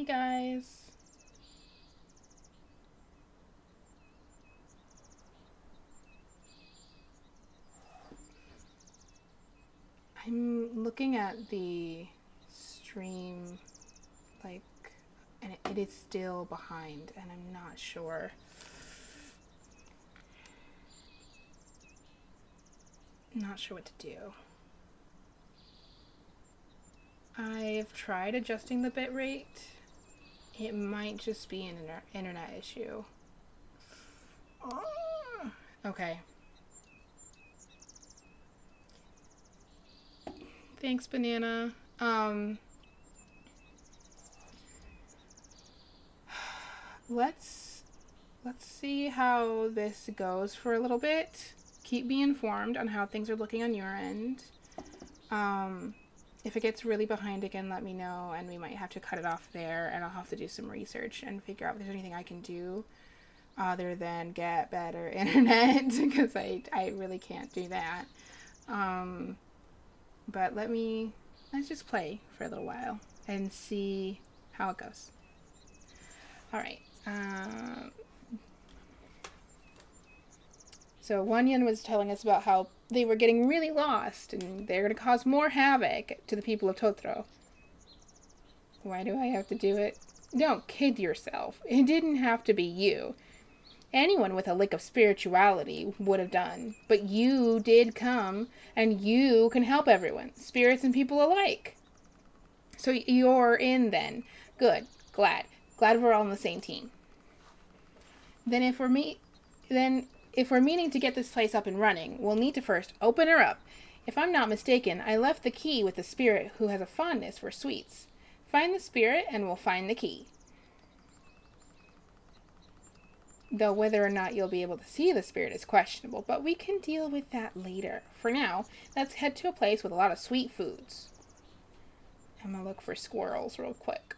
guys. I'm looking at the stream, like, and it is still behind, and I'm not sure. Not sure what to do. I've tried adjusting the bitrate. It might just be an internet issue. Okay. Thanks, Banana. Let's see how this goes for a little bit. Keep me informed on how things are looking on your end. If it gets really behind again, let me know, and we might have to cut it off there, and I'll have to do some research and figure out if there's anything I can do other than get better internet, because I really can't do that. But let's just play for a little while and see how it goes. Alright. So Wanyan was telling us about how they were getting really lost and they're going to cause more havoc to the people of Totoro. Why do I have to do it? Don't kid yourself. It didn't have to be you. Anyone with a lick of spirituality would have done. But you did come, and you can help everyone, spirits and people alike. So you're in then. Good. Glad we're all on the same team. Then if we're meaning to get this place up and running, we'll need to first open her up. If I'm not mistaken, I left the key with the spirit who has a fondness for sweets. Find the spirit and we'll find the key. Though whether or not you'll be able to see the spirit is questionable, but we can deal with that later. For now, let's head to a place with a lot of sweet foods. I'm gonna look for squirrels real quick.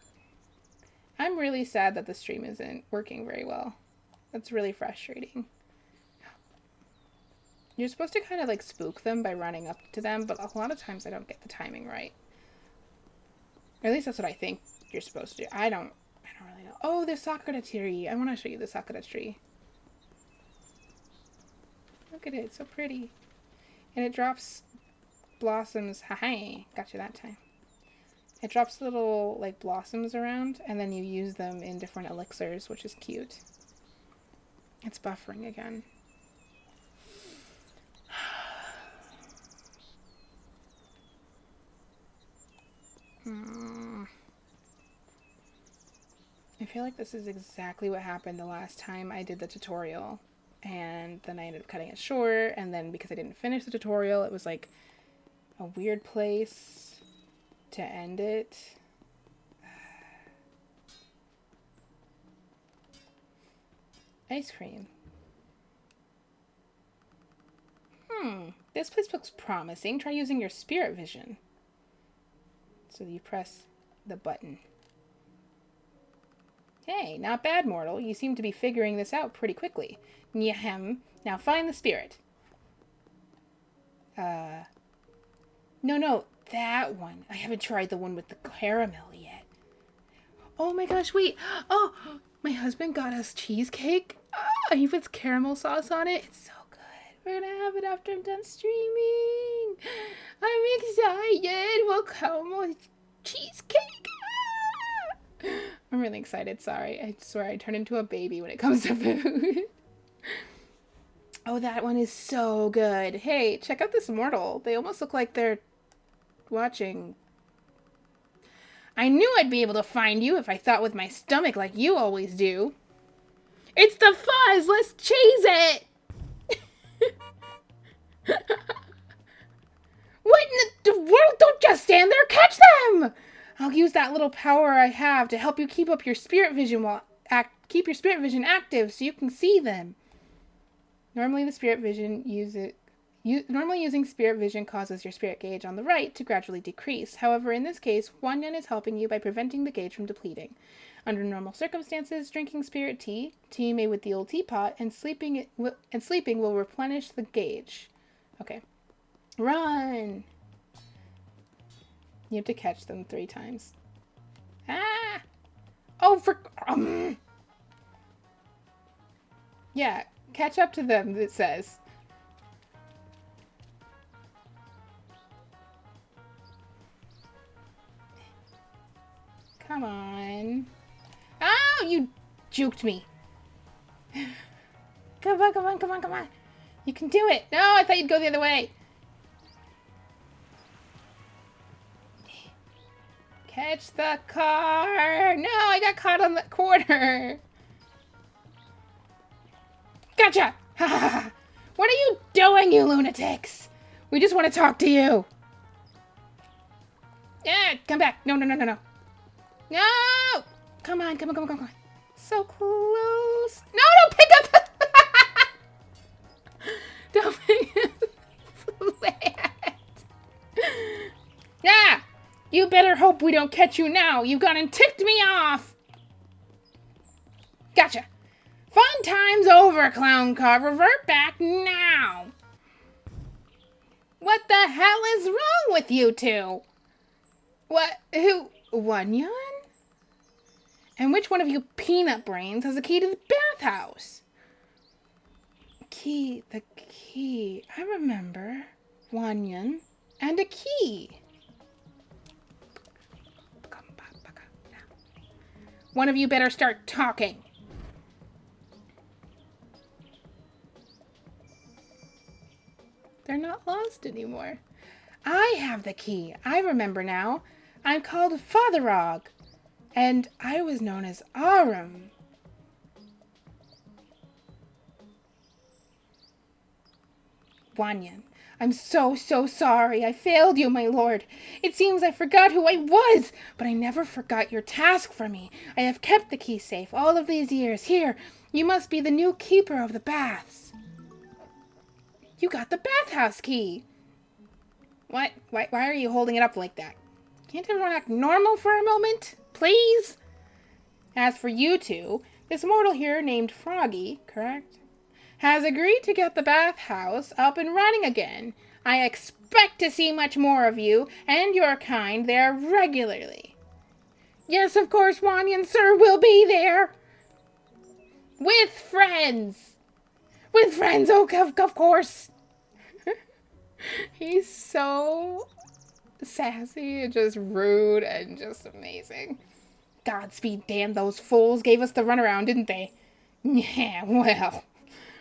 I'm really sad that the stream isn't working very well. That's really frustrating. You're supposed to kind of like spook them by running up to them, but a lot of times I don't get the timing right. Or at least that's what I think you're supposed to do. I don't really know. Oh, the sakura tree. I want to show you the sakura tree. Look at it. It's so pretty. And it drops blossoms. Hi, got you that time. It drops little like blossoms around, and then you use them in different elixirs, which is cute. It's buffering again. I feel like this is exactly what happened the last time I did the tutorial, and then I ended up cutting it short, and then because I didn't finish the tutorial, it was like a weird place to end it. Ice cream. This place looks promising. Try using your spirit vision. So you press the button. Hey, not bad, mortal. You seem to be figuring this out pretty quickly. Nyahem. Now find the spirit. No, that one. I haven't tried the one with the caramel yet. Oh my gosh, wait. Oh, my husband got us cheesecake. He puts caramel sauce on it. It's so good. We're gonna have it after I'm done streaming. I'm excited. We'll caramel cheesecake. I'm really excited. Sorry. I swear I turn into a baby when it comes to food. Oh, that one is so good. Hey, check out this mortal. They almost look like they're watching. I knew I'd be able to find you if I thought with my stomach like you always do. It's the fuzz! Let's chase it! What in the world? Don't just stand there! Catch them! I'll use that little power I have to help you keep up your spirit vision keep your spirit vision active so you can see them. Normally using spirit vision causes your spirit gauge on the right to gradually decrease. However, in this case, Wanyan is helping you by preventing the gauge from depleting. Under normal circumstances, drinking spirit tea made with the old teapot, and sleeping will replenish the gauge. Okay. Run! You have to catch them 3 times. Ah! Oh, yeah, catch up to them, it says. Come on. Oh, you juked me. Come on, come on, come on, come on. You can do it. No, I thought you'd go the other way. Catch the car. No, I got caught on the corner. Gotcha. What are you doing, you lunatics? We just want to talk to you. Yeah, come back. No, no, no, no, no. No! Come on, come on, come on, come on. So close. No, don't pick up the... Don't pick up the plant. Yeah! You better hope we don't catch you now. You've gone and ticked me off. Gotcha. Fun time's over, clown car. Revert back now. What the hell is wrong with you two? What? Who? Wanyan? And which one of you peanut brains has a key to the bathhouse? The key. I remember. Wanyan. And a key. One of you better start talking. They're not lost anymore. I have the key. I remember now. I'm called Fatherog. And I was known as Arum. Wanyan, I'm so sorry. I failed you, my lord. It seems I forgot who I was, but I never forgot your task for me. I have kept the key safe all of these years. Here, you must be the new keeper of the baths. You got the bathhouse key. What? Why are you holding it up like that? Can't everyone act normal for a moment, please? As for you two, this mortal here named Froggy, correct, has agreed to get the bathhouse up and running again. I expect to see much more of you and your kind there regularly. Yes, of course, Wanyan, sir, will be there. With friends. With friends, oh, of course. He's so sassy and just rude and just amazing. Godspeed, damn, those fools gave us the runaround, didn't they? Yeah, well,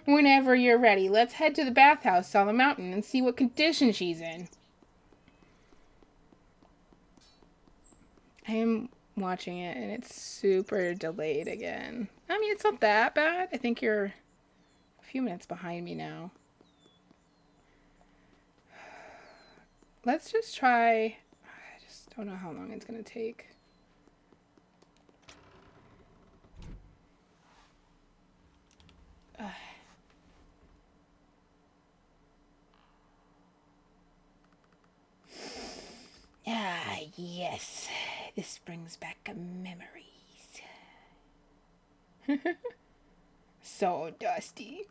whenever you're ready, let's head to the bathhouse on the mountain and see what condition she's in. I am watching it and it's super delayed again. I mean, it's not that bad. I think you're a few minutes behind me now. Let's just try. I just don't know how long it's going to take. Ah, yes. This brings back memories. So dusty.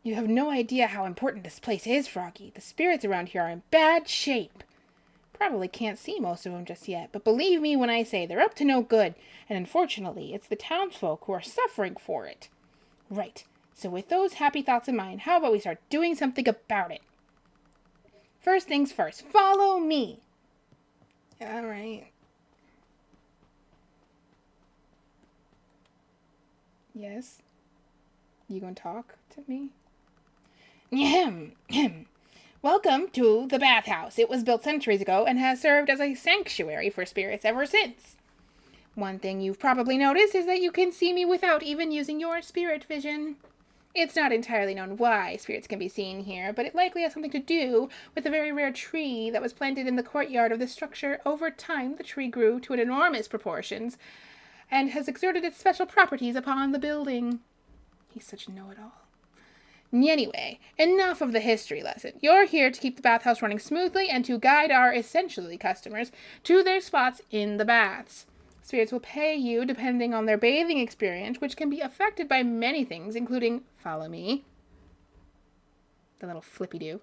You have no idea how important this place is, Froggy. The spirits around here are in bad shape. Probably can't see most of them just yet, but believe me when I say they're up to no good, and unfortunately, it's the townsfolk who are suffering for it. Right, so with those happy thoughts in mind, how about we start doing something about it? First things first, follow me. Alright. Yes? You gonna talk to me? Welcome to the bathhouse. It was built centuries ago and has served as a sanctuary for spirits ever since. One thing you've probably noticed is that you can see me without even using your spirit vision. It's not entirely known why spirits can be seen here, but it likely has something to do with a very rare tree that was planted in the courtyard of the structure. Over time, the tree grew to enormous proportions and has exerted its special properties upon the building. He's such a know-it-all. Anyway, enough of the history lesson. You're here to keep the bathhouse running smoothly and to guide our essentially customers to their spots in the baths. Spirits will pay you depending on their bathing experience, which can be affected by many things, including, follow me, the little flippy-do,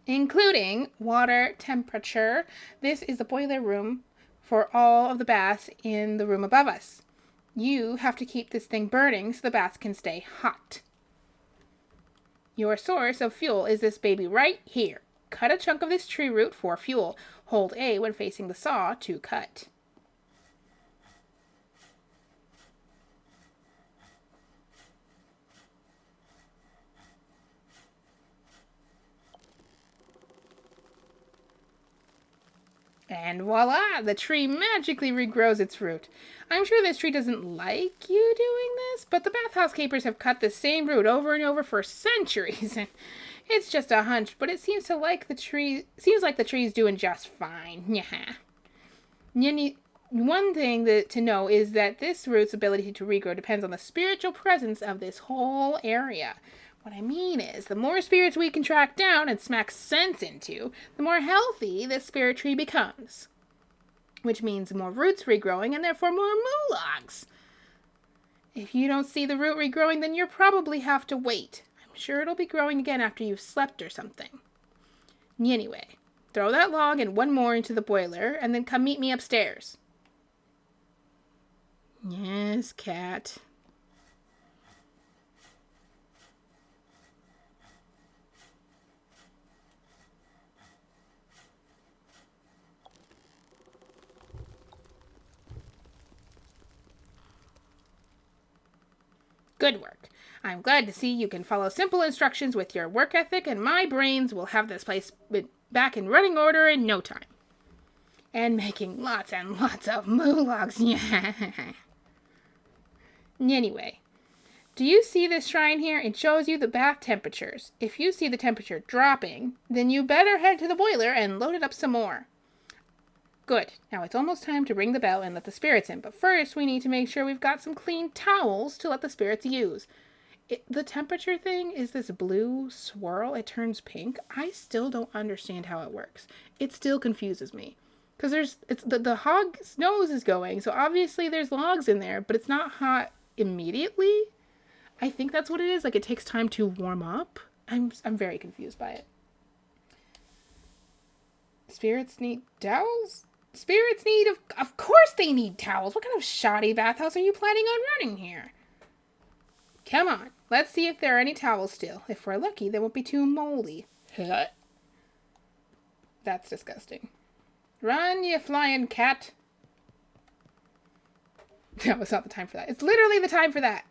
including water temperature. This is the boiler room for all of the baths in the room above us. You have to keep this thing burning so the baths can stay hot. Your source of fuel is this baby right here. Cut a chunk of this tree root for fuel. Hold A when facing the saw to cut. And voila, the tree magically regrows its root. I'm sure this tree doesn't like you doing this, but the bathhouse keepers have cut the same root over and over for centuries. And it's just a hunch, but it seems like the tree's doing just fine. Yeah. One thing to know is that this root's ability to regrow depends on the spiritual presence of this whole area. What I mean is, the more spirits we can track down and smack sense into, the more healthy this spirit tree becomes. Which means more roots regrowing and therefore more moologs. If you don't see the root regrowing, then you'll probably have to wait. I'm sure it'll be growing again after you've slept or something. Anyway, throw that log and one more into the boiler and then come meet me upstairs. Yes, cat. Good work. I'm glad to see you can follow simple instructions with your work ethic, and my brains will have this place back in running order in no time. And making lots and lots of moologs. Anyway, do you see this shrine here? It shows you the bath temperatures. If you see the temperature dropping, then you better head to the boiler and load it up some more. Good. Now it's almost time to ring the bell and let the spirits in. But first, we need to make sure we've got some clean towels to let the spirits use. The temperature thing is this blue swirl. It turns pink. I still don't understand how it works. It still confuses me. Because the hog's nose is going, so obviously there's logs in there, but it's not hot immediately. I think that's what it is. Like, it takes time to warm up. I'm very confused by it. Spirits need towels? Spirits need, of course they need towels. What kind of shoddy bathhouse are you planning on running here? Come on, let's see if there are any towels still. If we're lucky, they won't be too moldy. That's disgusting. Run, you flying cat. No, it's not the time for that. It's literally the time for that.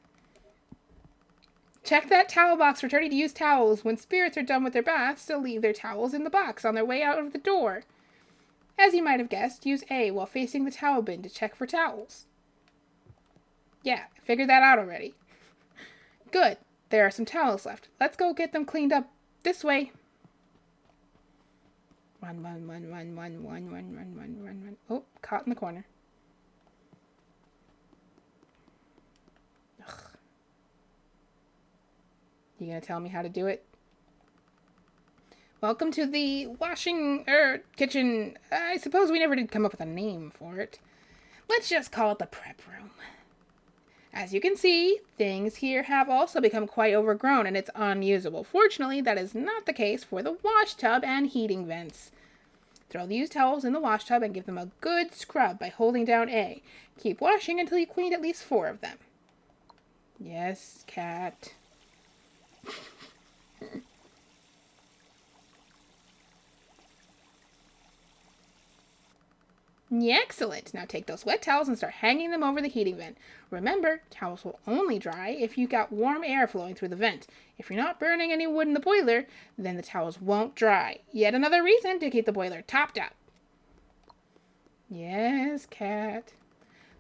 Check that towel box for ready-to-use towels. When spirits are done with their baths, they'll leave their towels in the box on their way out of the door. As you might have guessed, use A while facing the towel bin to check for towels. Yeah, I figured that out already. Good. There are some towels left. Let's go get them cleaned up this way. Run. Oh, caught in the corner. Ugh. You gonna tell me how to do it? Welcome to the kitchen. I suppose we never did come up with a name for it. Let's just call it the prep room. As you can see, things here have also become quite overgrown and it's unusable. Fortunately, that is not the case for the wash tub and heating vents. Throw the used towels in the wash tub and give them a good scrub by holding down A. Keep washing until you cleaned at least 4 of them. Yes, cat. Excellent. Now take those wet towels and start hanging them over the heating vent. Remember, towels will only dry if you've got warm air flowing through the vent. If you're not burning any wood in the boiler, then the towels won't dry. Yet another reason to keep the boiler topped up. Yes, cat.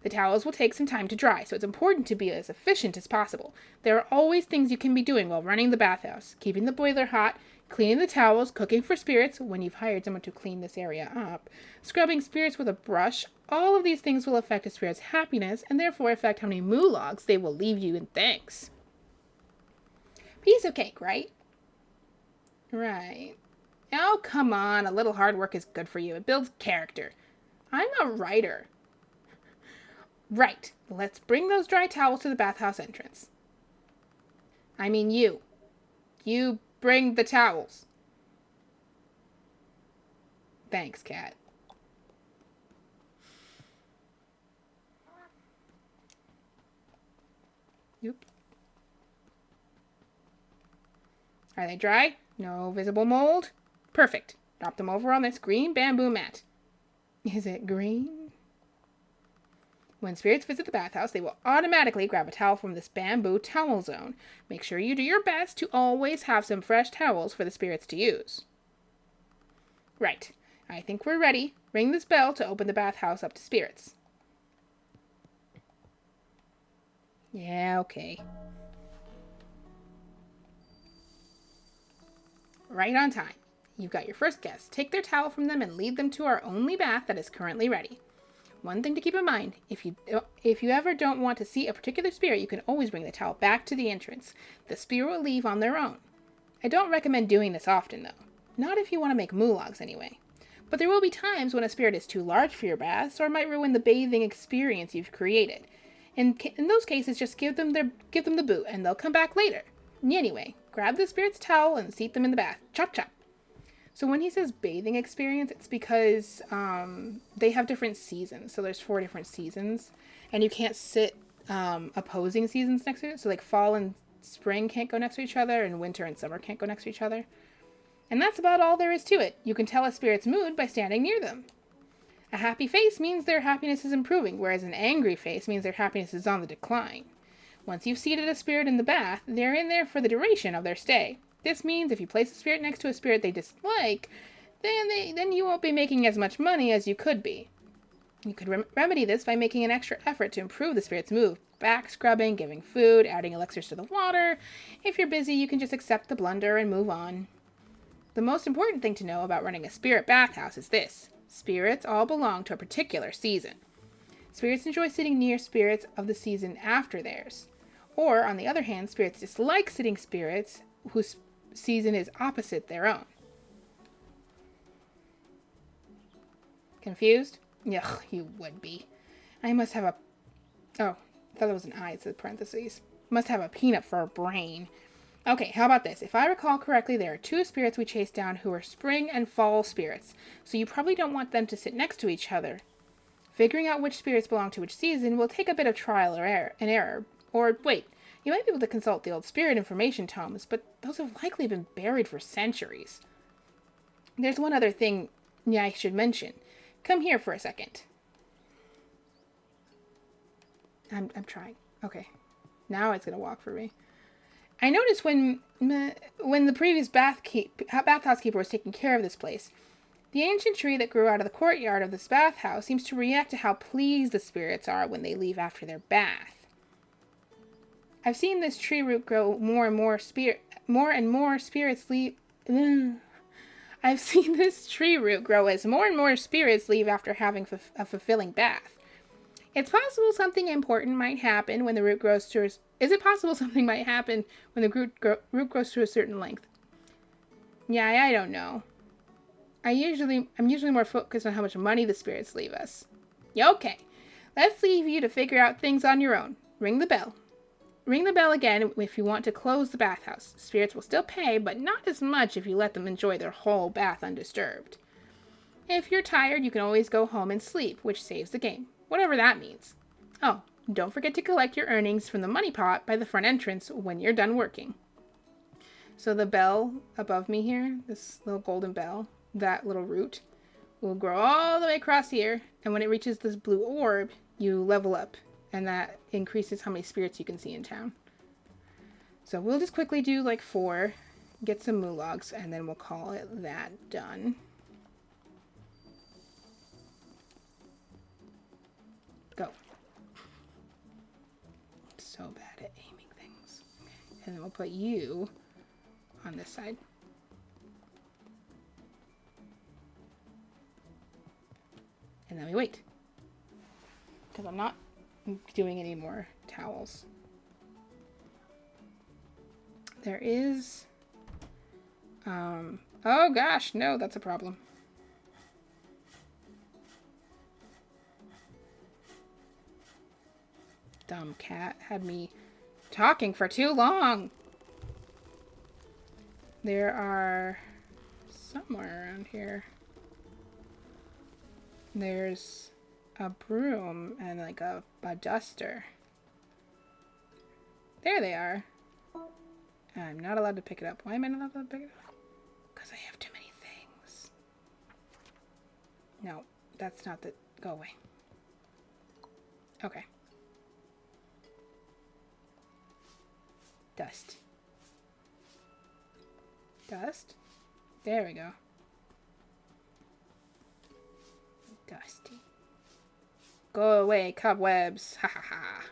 The towels will take some time to dry, so it's important to be as efficient as possible. There are always things you can be doing while running the bathhouse. Keeping the boiler hot, cleaning the towels, cooking for spirits when you've hired someone to clean this area up, scrubbing spirits with a brush. All of these things will affect a spirit's happiness and therefore affect how many moologs they will leave you in thanks. Piece of cake, right? Right. Oh, come on. A little hard work is good for you. It builds character. I'm a writer. Right. Let's bring those dry towels to the bathhouse entrance. I mean you. You bring the towels. Thanks, cat. Oop. Are they dry? No visible mold? Perfect. Drop them over on this green bamboo mat. Is it green? When spirits visit the bathhouse, they will automatically grab a towel from this bamboo towel zone. Make sure you do your best to always have some fresh towels for the spirits to use. Right. I think we're ready. Ring this bell to open the bathhouse up to spirits. Yeah, okay. Right on time. You've got your first guest. Take their towel from them and lead them to our only bath that is currently ready. One thing to keep in mind, if you ever don't want to see a particular spirit, you can always bring the towel back to the entrance. The spirit will leave on their own. I don't recommend doing this often, though. Not if you want to make moologs, anyway. But there will be times when a spirit is too large for your baths, or might ruin the bathing experience you've created. In those cases, just give them the boot, and they'll come back later. Anyway, grab the spirit's towel and seat them in the bath. Chop chop. So when he says bathing experience, it's because they have different seasons. So there's 4 different seasons, and you can't sit opposing seasons next to it. So like fall and spring can't go next to each other, and winter and summer can't go next to each other. And that's about all there is to it. You can tell a spirit's mood by standing near them. A happy face means their happiness is improving, whereas an angry face means their happiness is on the decline. Once you've seated a spirit in the bath, they're in there for the duration of their stay. This means if you place a spirit next to a spirit they dislike, then you won't be making as much money as you could be. You could remedy this by making an extra effort to improve the spirit's mood. Back scrubbing, giving food, adding elixirs to the water. If you're busy, you can just accept the blunder and move on. The most important thing to know about running a spirit bathhouse is this. Spirits all belong to a particular season. Spirits enjoy sitting near spirits of the season after theirs. Or, on the other hand, spirits dislike sitting spirits whose season is opposite their own. Confused? Ugh, you would be. I must have a... Oh, I thought it was an I, it said parentheses. Must have a peanut for a brain. Okay, how about this? If I recall correctly, there are 2 spirits we chased down who are spring and fall spirits, so you probably don't want them to sit next to each other. Figuring out which spirits belong to which season will take a bit of trial or error. Or, wait, you might be able to consult the old spirit information tomes, but those have likely been buried for centuries. There's one other thing I should mention. Come here for a second. I'm trying. Okay. Now it's going to walk for me. I noticed when the previous bathhouse keeper was taking care of this place, the ancient tree that grew out of the courtyard of this bathhouse seems to react to how pleased the spirits are when they leave after their bath. I've seen this tree root grow more and more spirits leave. I've seen this tree root grow as more and more spirits leave after having a fulfilling bath. It's possible something important might happen when the root grows to. Is it possible something might happen when the root grows to a certain length? Yeah, I don't know. I'm usually more focused on how much money the spirits leave us. Yeah, okay. Let's leave you to figure out things on your own. Ring the bell. Ring the bell again if you want to close the bathhouse. Spirits will still pay, but not as much if you let them enjoy their whole bath undisturbed. If you're tired, you can always go home and sleep, which saves the game. Whatever that means. Oh, don't forget to collect your earnings from the money pot by the front entrance when you're done working. So the bell above me here, this little golden bell, that little root, will grow all the way across here, and when it reaches this blue orb, you level up, and that increases how many spirits you can see in town. So we'll just quickly do like 4, get some moologs, and then we'll call it that done. Go. So bad at aiming things. Okay. And then we'll put you on this side. And then we wait. Because I'm not doing any more towels. There is... oh gosh, no, that's a problem. Dumb cat had me talking for too long. There are somewhere around here. There's a broom and like a duster. There they are. I'm not allowed to pick it up. Why am I not allowed to pick it up? Because I have too many things. No, that's not the... Go away. Okay. Dust. Dust? There we go. Dusty. Go away, cobwebs. Ha ha ha.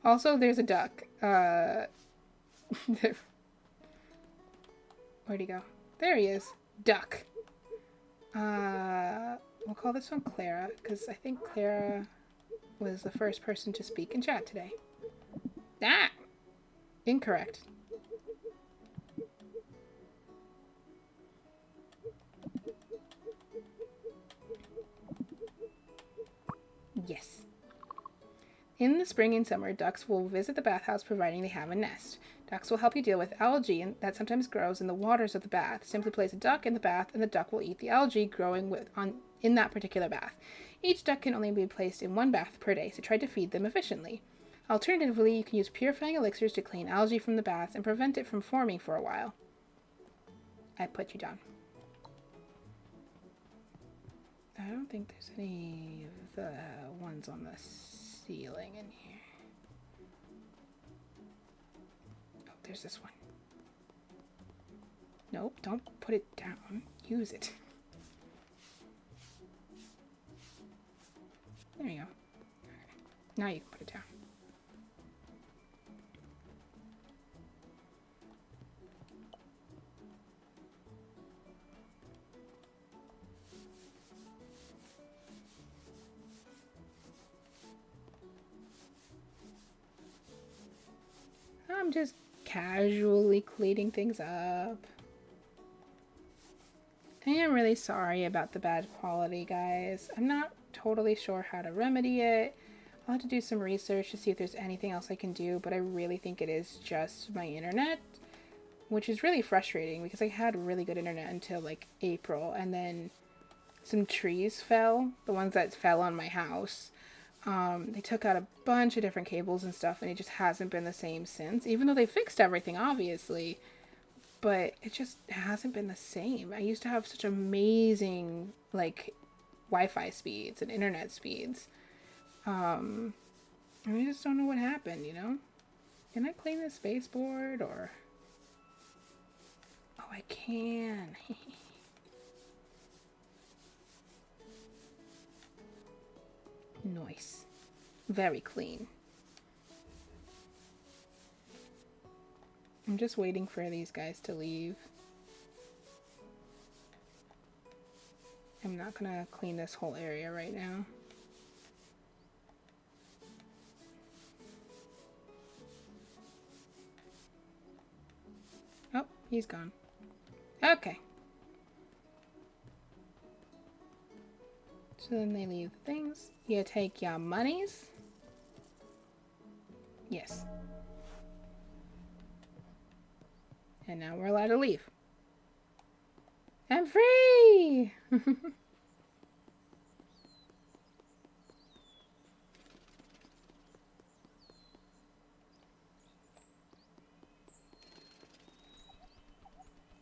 Also, there's a duck. Where'd he go? There he is. Duck. We'll call this one Clara, because I think Clara was the first person to speak in chat today. Ah! Incorrect. Yes. In the spring and summer, ducks will visit the bathhouse providing they have a nest. Ducks will help you deal with algae that sometimes grows in the waters of the bath. Simply place a duck in the bath and the duck will eat the algae growing in that particular bath. Each duck can only be placed in one bath per day, so try to feed them efficiently. Alternatively, you can use purifying elixirs to clean algae from the baths and prevent it from forming for a while. I put you down. I don't think there's any of the ones on the ceiling in here. Oh, there's this one. Nope, don't put it down. Use it. There you go. Okay. Now you can put it down. I'm just casually cleaning things up. I am really sorry about the bad quality, guys. I'm not totally sure how to remedy it. I'll have to do some research to see if there's anything else I can do, but I really think it is just my internet, which is really frustrating because I had really good internet until like April, and then some trees fell, the ones that fell on my house. They took out a bunch of different cables and stuff, and it just hasn't been the same since, even though they fixed everything, obviously. But it just hasn't been the same. I used to have such amazing, like, Wi-Fi speeds and internet speeds. And I just don't know what happened, you know? Can I clean this baseboard, or... Oh, I can. Nice. Very clean. I'm just waiting for these guys to leave. I'm not gonna clean this whole area right now. Oh, he's gone. Okay. So then they leave the things. You take your monies. Yes. And now we're allowed to leave. I'm free!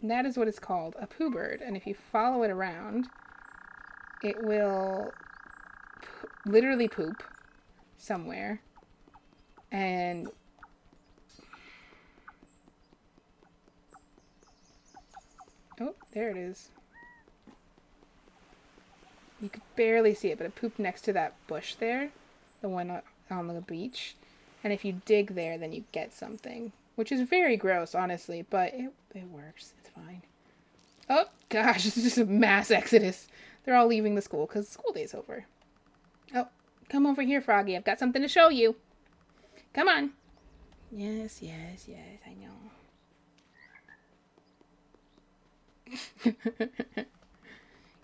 That is what it's called, a poo bird. And if you follow it around, it will literally poop somewhere. And oh, there it is. You could barely see it, but it pooped next to that bush there, the one on the beach. And if you dig there, then you get something, which is very gross, honestly, but it works. It's fine. Oh, gosh, this is just a mass exodus. They're all leaving the school because school day's over. Oh, come over here, Froggy. I've got something to show you. Come on. Yes, yes, yes, I know.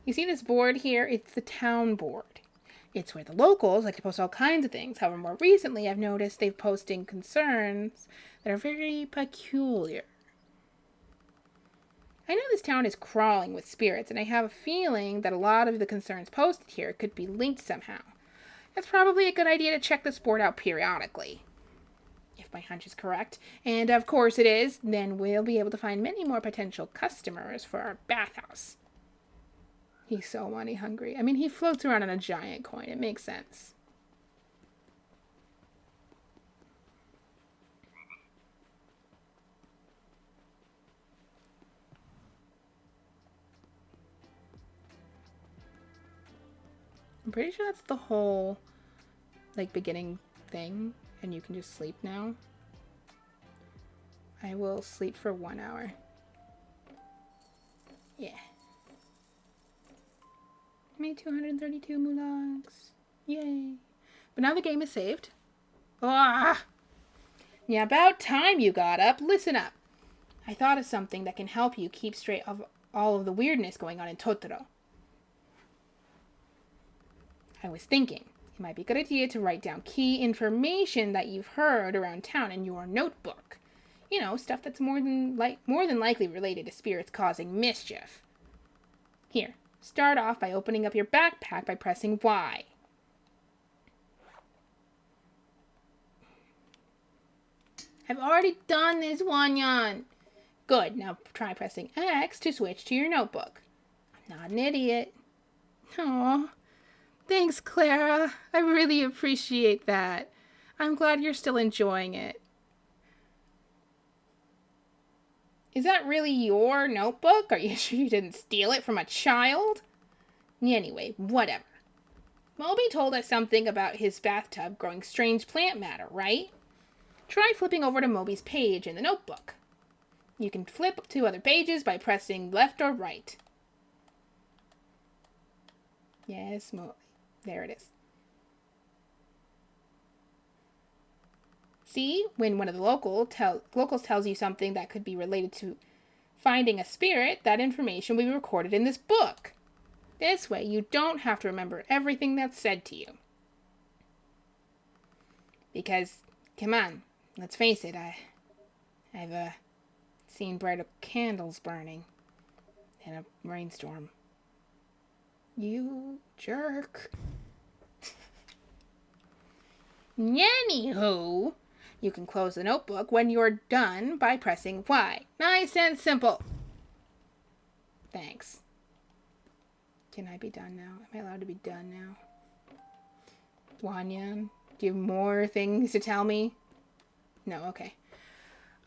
You see this board here? It's the town board. It's where the locals like to post all kinds of things. However, more recently, I've noticed they've posting concerns that are very peculiar. I know this town is crawling with spirits, and I have a feeling that a lot of the concerns posted here could be linked somehow. It's probably a good idea to check this board out periodically. If my hunch is correct, and of course it is, then we'll be able to find many more potential customers for our bathhouse. He's so money hungry. I mean, he floats around on a giant coin. It makes sense. I'm pretty sure that's the whole, like, beginning thing, and you can just sleep now. I will sleep for 1 hour. Yeah. I made 232 moologs. Yay. But now the game is saved. Ah! Yeah, about time you got up. Listen up. I thought of something that can help you keep straight of all of the weirdness going on in Totoro. I was thinking it might be a good idea to write down key information that you've heard around town in your notebook. You know, stuff that's more than likely related to spirits causing mischief. Here, start off by opening up your backpack by pressing Y. I've already done this, Wanyan. Good, now try pressing X to switch to your notebook. I'm not an idiot. Aww. Thanks, Clara. I really appreciate that. I'm glad you're still enjoying it. Is that really your notebook? Are you sure you didn't steal it from a child? Anyway, whatever. Moby told us something about his bathtub growing strange plant matter, right? Try flipping over to Moby's page in the notebook. You can flip to other pages by pressing left or right. Yes, Moby. There it is. See, when one of the locals tells you something that could be related to finding a spirit, that information will be recorded in this book. This way, you don't have to remember everything that's said to you. Because, come on, let's face it, I've seen brighter candles burning in a rainstorm. You jerk. Anywho, you can close the notebook when you're done by pressing Y. Nice and simple. Thanks. Can I be done now? Am I allowed to be done now? Wanyan, do you have more things to tell me? No, okay.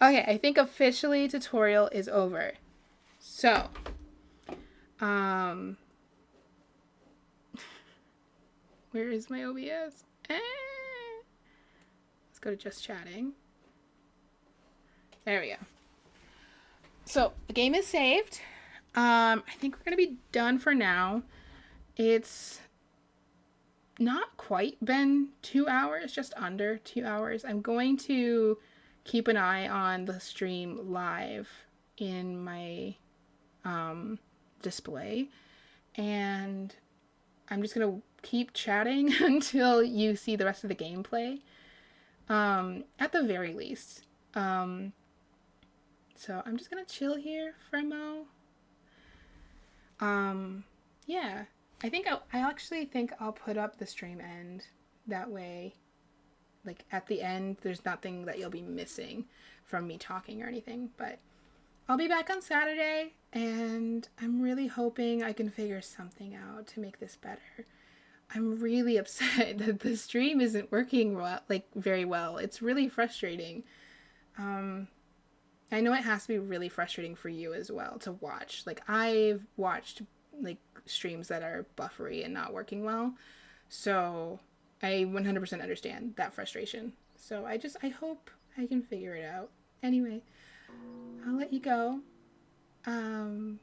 Okay, I think officially tutorial is over. So, where is my OBS? Let's go to just chatting. There we go. So the game is saved. I think we're gonna be done for now. It's not quite been 2 hours, just under 2 hours. I'm going to keep an eye on the stream live in my display, and I'm just gonna keep chatting until you see the rest of the gameplay, at the very least. So I'm just gonna chill here for a mo. Yeah, I think I actually think I'll put up the stream end. That way, like, at the end, there's nothing that you'll be missing from me talking or anything. But I'll be back on Saturday, and I'm really hoping I can figure something out to make this better. I'm really upset that the stream isn't working well, like, very well. It's really frustrating. I know it has to be really frustrating for you as well to watch. Like, I've watched, like, streams that are buffery and not working well. So I 100% understand that frustration. So I hope I can figure it out. Anyway, I'll let you go. I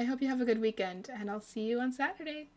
hope you have a good weekend, and I'll see you on Saturday.